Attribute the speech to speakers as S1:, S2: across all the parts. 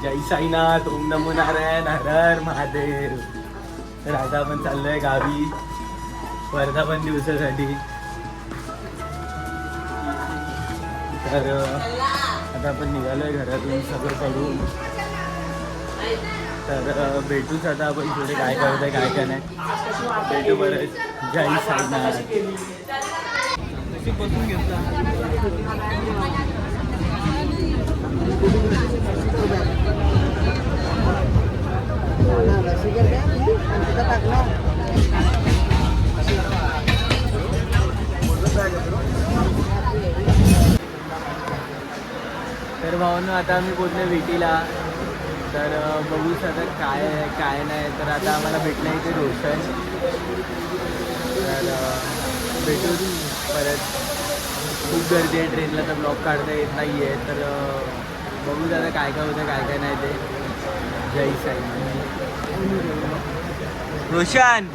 S1: जय साईनाथ, ओम नमो नारायण, हर हर महादेव. तर आता आपण चाललोय गावी वर्धापन दिवसासाठी. तर आता आपण निघालोय घरातून सगळं करून. तर भेटूच आता आपण पुढे काय करतोय काय काय नाही. भेटू परत. जय साईनाथ. बसून घेतला तर भावांनो आता आम्ही पोचलो विटीला. तर बघूच आता काय काय नाही. तर आता आम्हाला भेटलं इथे रोशन. तर भेटू परत. खूप गर्दी आहे ट्रेनला, तर ब्लॉग काढता येत नाही आहे. तर बघूच आता काय काय होतं काय काय नाही ते. जय साईनाथ. रोशन,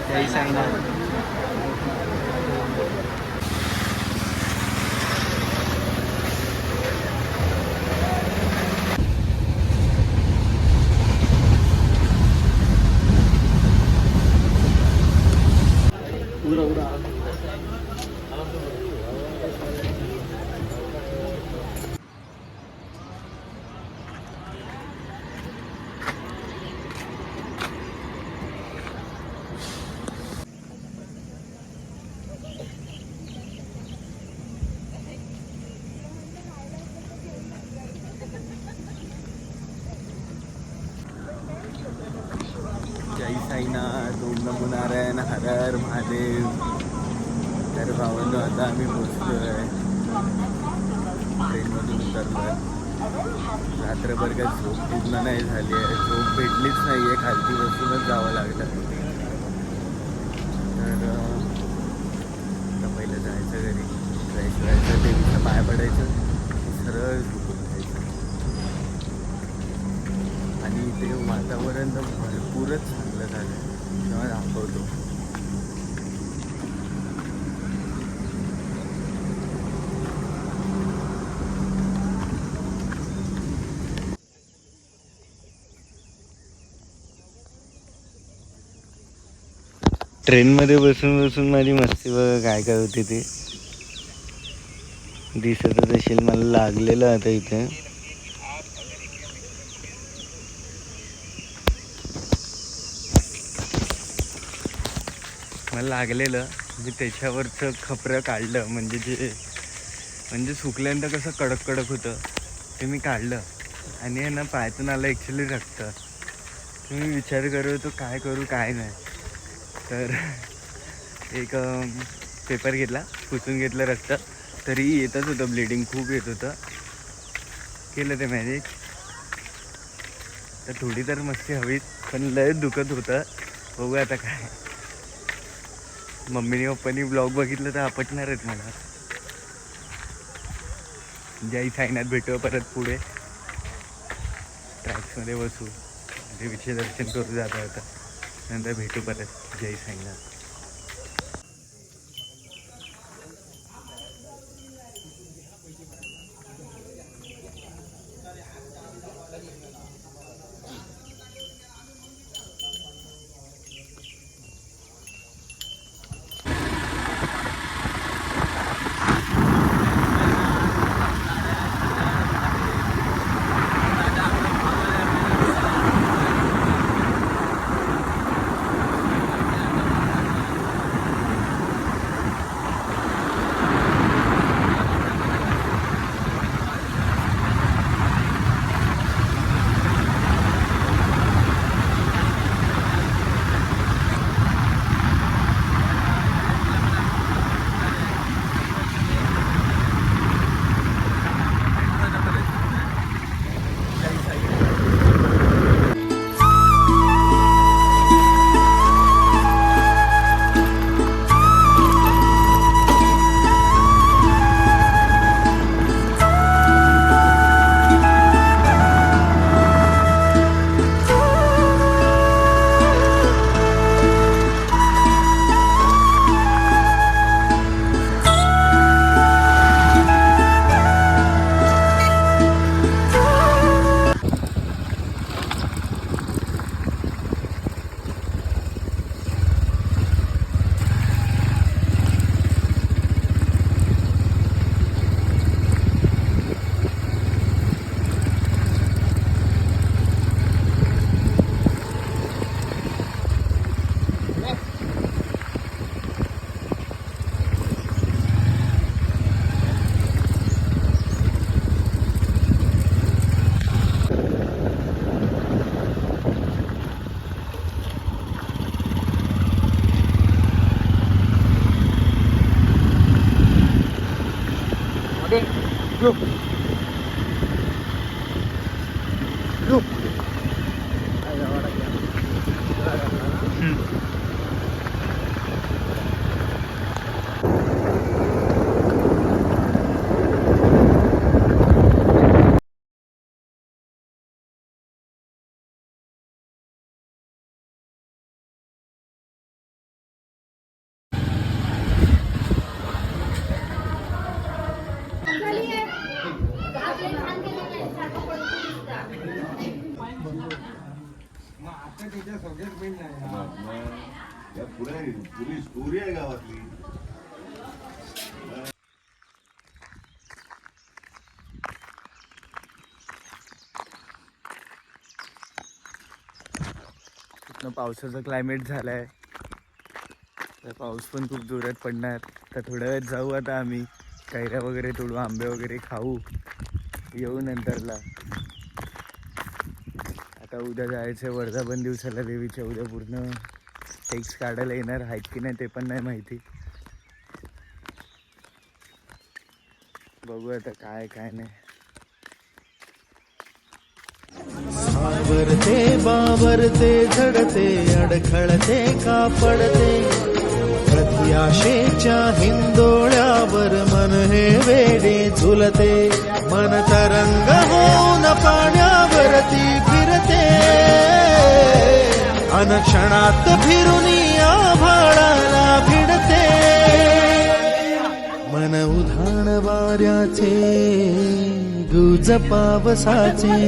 S1: जय साईनाथ. जय साईनाथ, ओम नमो नारायण, हर हर महादेव. तर भावांनो आता आम्ही पोचलो आहे. ट्रेनमधून उतरलो आहे. रात्रभर काय झोप पूर्ण नाही झाली आहे. झोप भेटलीच नाही आहे. खालती बसूनच जावं लागलं. तर आता पहिलं जायचं घरी. जायचं देवीचं पाय पडायचं, सरळ झोपून जायचं. आणि ते वातावरण तर भरपूरच चांगलं झालं. तेव्हा दाखवतो. ट्रेनमध्ये बसून बसून माझी मस्ती बघा काय काय होती ते दिसतच असेल. मला लागलेलं आता इथे. मला लागलेलं मी त्याच्यावरचं खपरं काढलं. म्हणजे सुकल्यानंतर कसं कडक कडक होतं ते मी काढलं. आणि आहे ना पायातून आलं ॲक्च्युली रक्त. मी विचार करत होतो काय करू काय नाही. तर एक पेपर घेतला, पुसून घेतलं रक्त. तरी येतच होतं, ब्लिडिंग खूप येत होतं. केलं ते मॅनेज. तर थोडी तर मस्ती हवीच, पण लय दुखत होतं. बघू आता काय. मम्मीने पप्पानी ब्लॉग बघितलं तर आपटणार आहेत मला. जय साईनाथ. भेटू परत पुढे. ट्रॅक्समध्ये बसू, देवीचे दर्शन करू जाता आता. नंतर भेटू परत. जय साईनाथ.
S2: पुरी स्टोरी आहे गावातली.
S1: पावसाचं क्लायमेट झालंय, तर पाऊस पण खूप जोरात पडणार. तर थोड्या वेळात जाऊ आता आम्ही, कैऱ्या वगैरे तोडू, आंबे वगैरे खाऊ, येऊ नंतरला. आता उद्या जायचं वर्धापन दिवसाला देवीच्या. उद्या पूर्ण टेक्स काढायला येणार आहेत की नाही ते पण नाही माहिती. बघू आता काय काय नाही.
S3: सावरते बावरते झडते अडखळते का पडते, कधी आशेच्या हिंदोळ्यावर मन हे वेडे झुलते, मन तरंग होऊन पाण्यावरती फिरते, अनक्षणात फिरून आभाळाला भिडते, मन उधाण वाऱ्याचे गुज पावसाचे,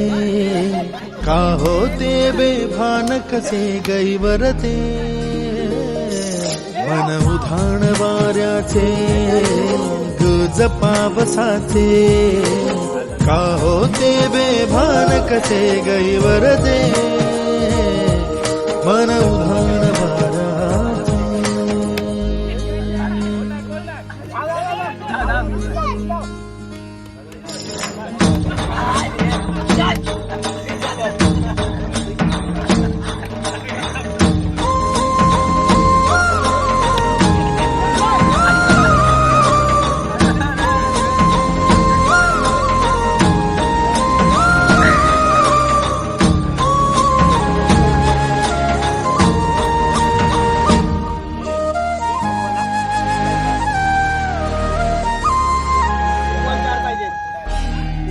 S3: का होते बेभान कसे गैवरते, मन उधाण वाऱ्याचे गुज पावसाचे, का होते बेभान कसे गैवरते, मन उधाण वाऱ्याचे.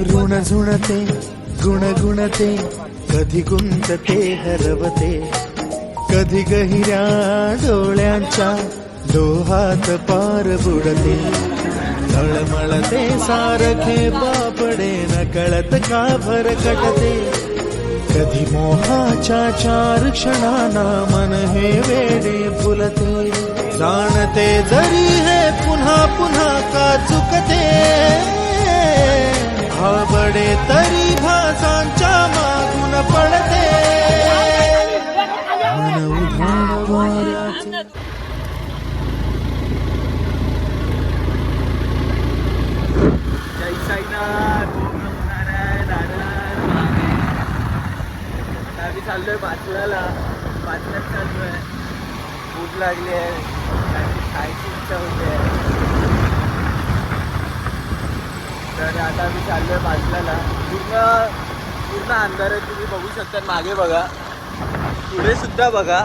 S3: ऋण झुणते गुणगुणते, कधी गुंतते हरवते, कधी गहिऱ्या डोळ्यांच्या डोहात पार बुडते, तळमळते सारखे पापडे नकळत का भरकटते, कधी मोहाच्या चार क्षणांना मन हे वेडे फुलते, जाणते जरी हे पुन्हा पुन्हा का चुकते, आवडे तरी भासांच्या मागून पडते, मन उधाण वाऱ्याचे.
S1: जय साईनाथ. आम्ही चाललोय पाचल्याला, पाचल्यात चाललोय. भूक लागली आहे, खायची इच्छा होते. तर आता आम्ही चाललोय पाचल्याला. पूर्ण अंधार आहे, तुम्ही बघू शकता. मागे बघा, पुढे सुद्धा बघा,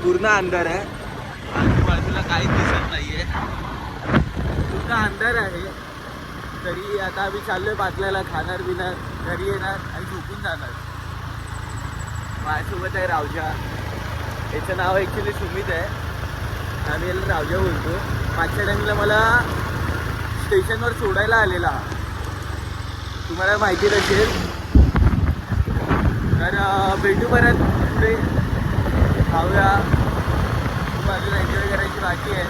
S1: पूर्ण अंधार आहे. आजूबाजूला काहीच दिसत नाहीये, पूर्ण अंधार आहे. तरी आता आम्ही चाललोय पाचल्याला. खाणार पिणार, घरी येणार आणि झोपून जाणार. माझ्यासोबत आहे रावजा. याचं नाव ॲक्च्युली सुमित आहे, आम्ही याला रावजा बोलतो. मागच्या टाईमला मला स्टेशनवर सोडायला आलेला, तुम्हाला माहिती नसेल. तर भेटू परत पुढे, खाऊया. खूप अजून एन्जॉय करायची बाकी आहे.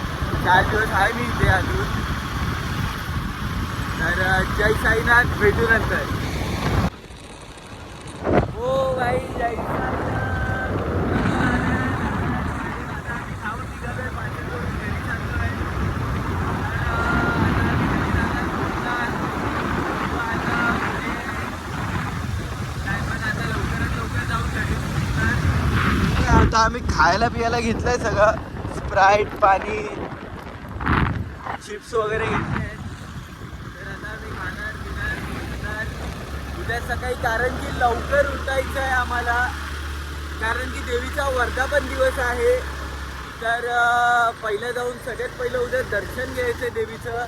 S1: 4 दिवस आहे मी इथे अजून. तर जय साईनाथ, भेटू नंतर. हो भाई, जय साईनाथ. आता आम्ही खायला पियाला घेतलंय सगळं, स्प्राईट, पाणी, चिप्स वगैरे घेतले. तर आता आम्ही खाणार पिणार. उद्या सकाळी, कारण की लवकर उठायचं आहे आम्हाला, कारण की देवीचा वर्धापन दिवस आहे. तर पहिलं जाऊन सगळ्यात पहिलं उद्या दर्शन घ्यायचं देवीचं.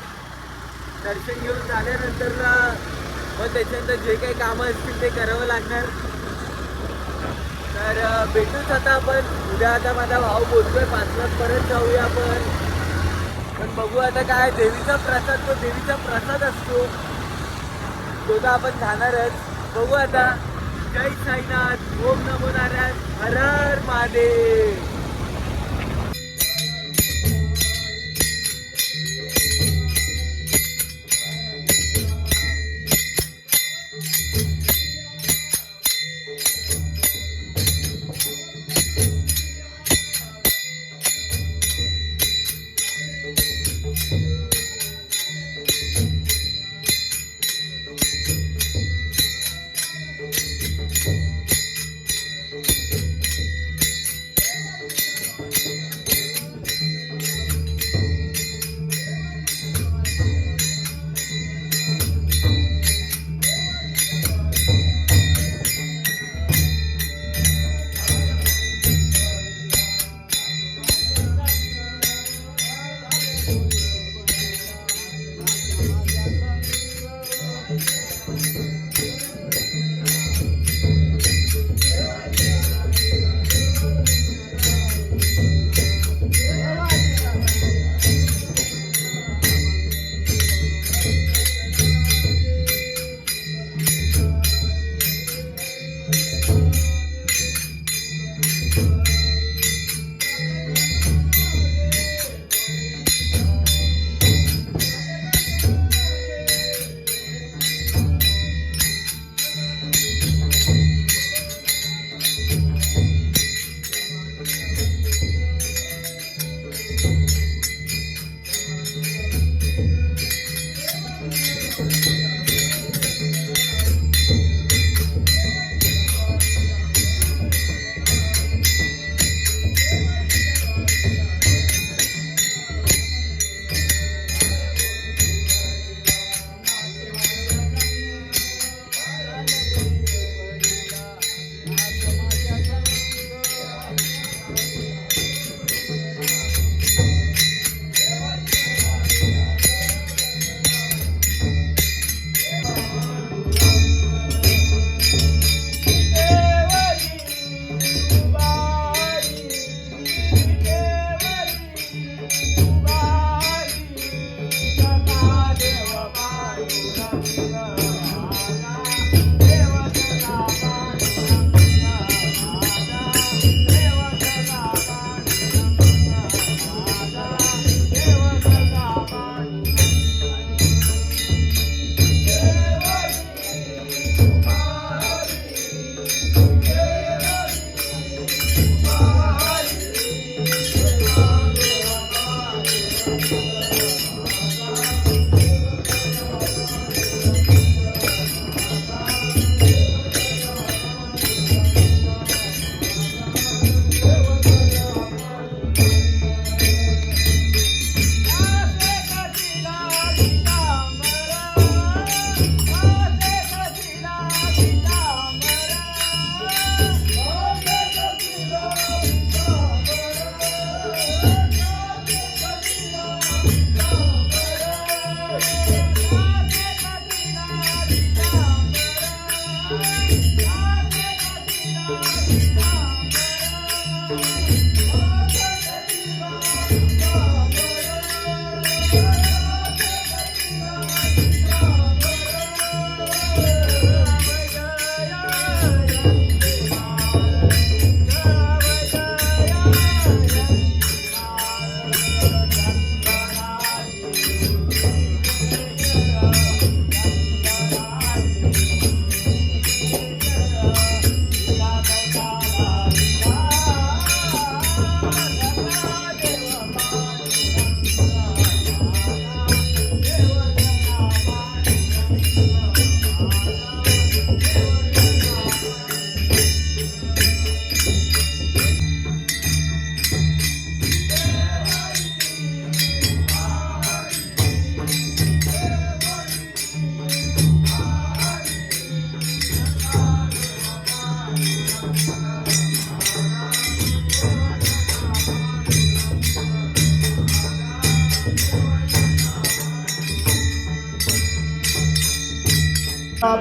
S1: दर्शन घेऊन झाल्यानंतर मग त्याच्यानंतर जे काही कामं असतील ते करावं लागणार. तर भेटूच आता आपण उद्या. आता माझा भाऊ बोलतोय 5 वाजता परत जाऊया आपण. पण बघू आता काय, देवीचा प्रसाद तो देवीचा प्रसाद असतो, तो तर आपण खाणारच. बघू आता. जय साईनाथ, ओम नमो नारायण, हर हर महादेव.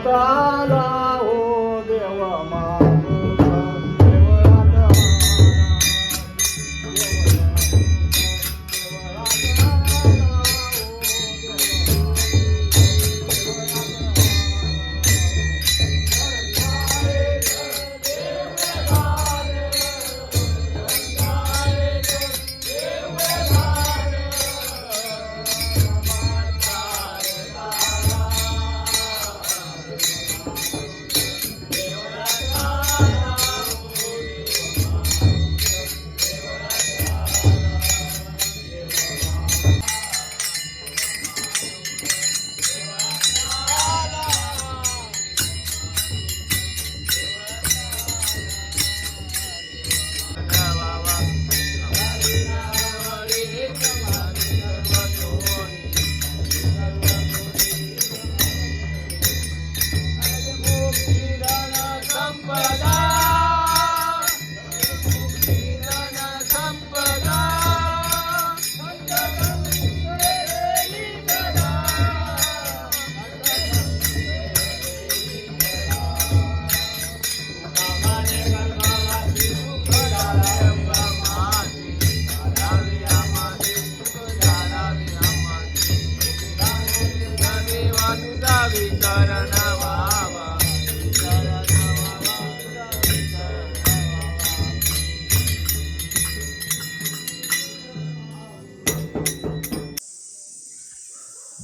S2: आला हो देव मानूचा, देवळात आला.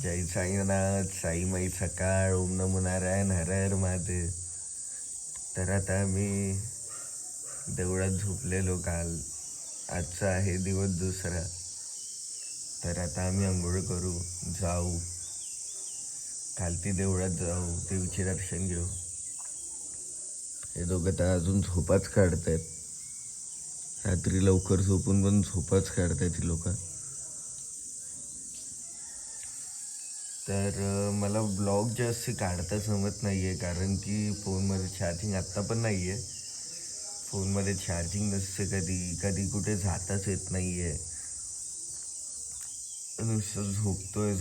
S1: जय साईनाथ, साई माई सकाळ, ओम नमो नारायण, हर हर महादेव. तर आता मी देवळात झोपलेलो काल. आजचा आहे दिवस दुसरा. तर आता आम्ही आंघोळ करू, जाऊ खालती देवळात, जाऊ देवीचे दर्शन घेऊ. हे दोघं तर अजून झोपाच काढतायत. रात्री लवकर झोपून पण झोपाच काढतायत ही लोक. तर मला ब्लॉग जास्त काढता जमत नाही आहे, कारण की फोनमध्ये चार्जिंग आत्ता पण नाही आहे. फोनमध्ये चार्जिंग नसते, कधी कधी कुठे जाताच येत नाही आहे. नुसतं झोपतोय.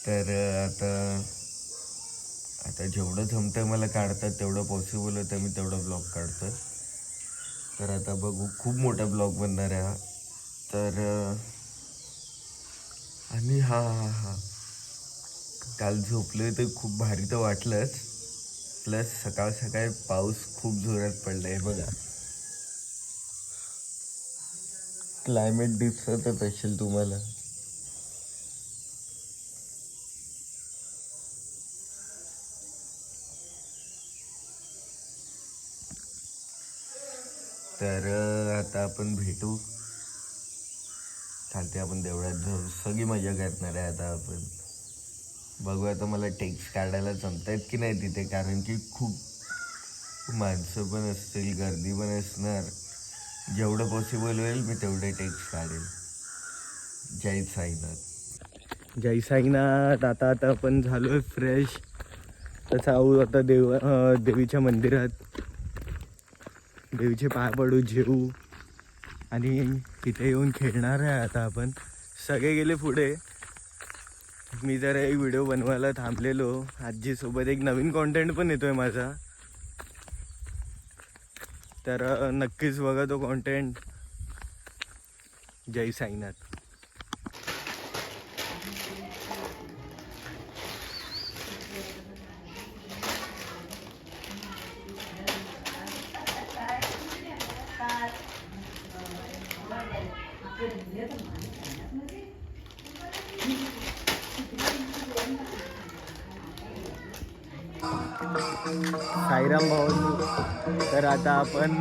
S1: तर आता जेवढं जमतं मला काढतात, तेवढं पॉसिबल होतं मी तेवढा ब्लॉग काढतो. तर आता बघू, खूप मोठा ब्लॉग बनणार आहे हा. तर आणि हा काल झोपलोय तर खूप भारी तर वाटलंच, प्लस सकाळ पाऊस खूप जोरात पडलाय बघा. क्लायमेट दिसतच असेल तुम्हाला. तर आता आपण भेटू खालती. आपण देवळात जाऊ, सगळी मजा करणार आहे आता आपण. बघू आता मला टेक्स काढायला जमतायत की नाही तिथे, कारण की खूप माणसं पण असतील, गर्दी पण असणार. जेवढं पॉसिबल होईल मी तेवढे टेक्स काढेल. जय साईनाथ. जय साईनाथ. आता आपण झालोय फ्रेश. तर जाऊ आता देवीच्या मंदिरात, देवीचे पाय पडू, जेवू आणि तिथे येऊन खेळणार आहे आता आपण. सगळे गेले पुढे. मी जरा एक व्हिडिओ बनवायला थांबलेलो. आजीसोबत एक नवीन कॉन्टेंट पण येतोय माझा, तर नक्कीच बघा तो कॉन्टेंट. जय साईनाथ. साईराम भाऊ. तर आता आपण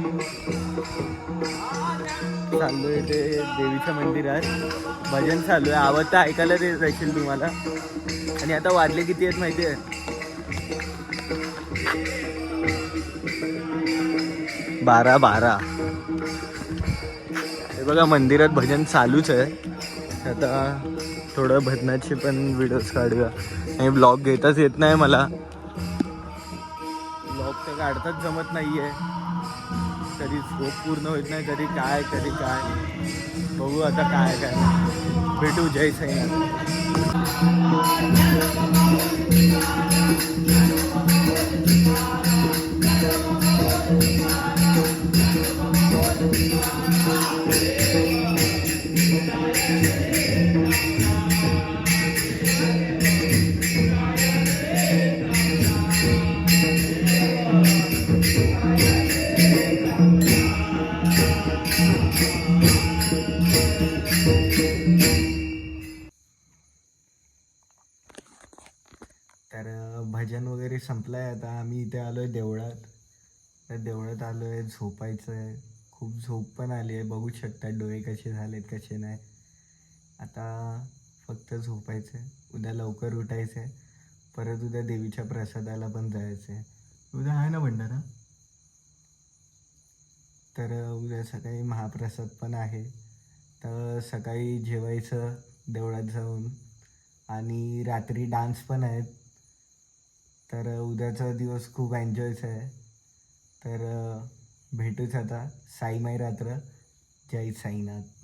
S1: चाललोय ते देवीच्या मंदिरात. भजन चालू आहे, आवाज तर ऐकायला देत असेल तुम्हाला. आणि आता वाजले किती आहेत माहिती आहे? 12:12. हे बघा मंदिरात भजन चालूच आहे. आता थोडं भजनाचे पण व्हिडिओज काढूया. आणि ब्लॉग घेताच येत नाही मला, ब्लॉग तर काढताच जमत नाही आहे. कधी झोप पूर्ण होत नाही, कधी काय. बघू आता काय. भेटू. जय साईनाथ. तर भजन वगैरे संपलं आहे. आता आम्ही इथे आलो आहे देवळात. तर देवळात आलो आहे, झोपायचं आहे. खूप झोप पण आली आहे, बघू शकता डोळे कसे झालेत कसे नाही. आता फक्त झोपायचं आहे. उद्या लवकर उठायचं आहे. परत उद्या देवीच्या प्रसादाला पण जायचं आहे. उद्या आहे ना भंडारा? तर उद्या सकाळी महाप्रसाद पण आहे. तर सकाळी जेवायचं देवळात जाऊन आणि रात्री डान्स पण आहेत. तर उद्याचा दिवस खूप एन्जॉयचा आहे. तर भेटूच आता. साईमाई रात्र. जय साईनाथ.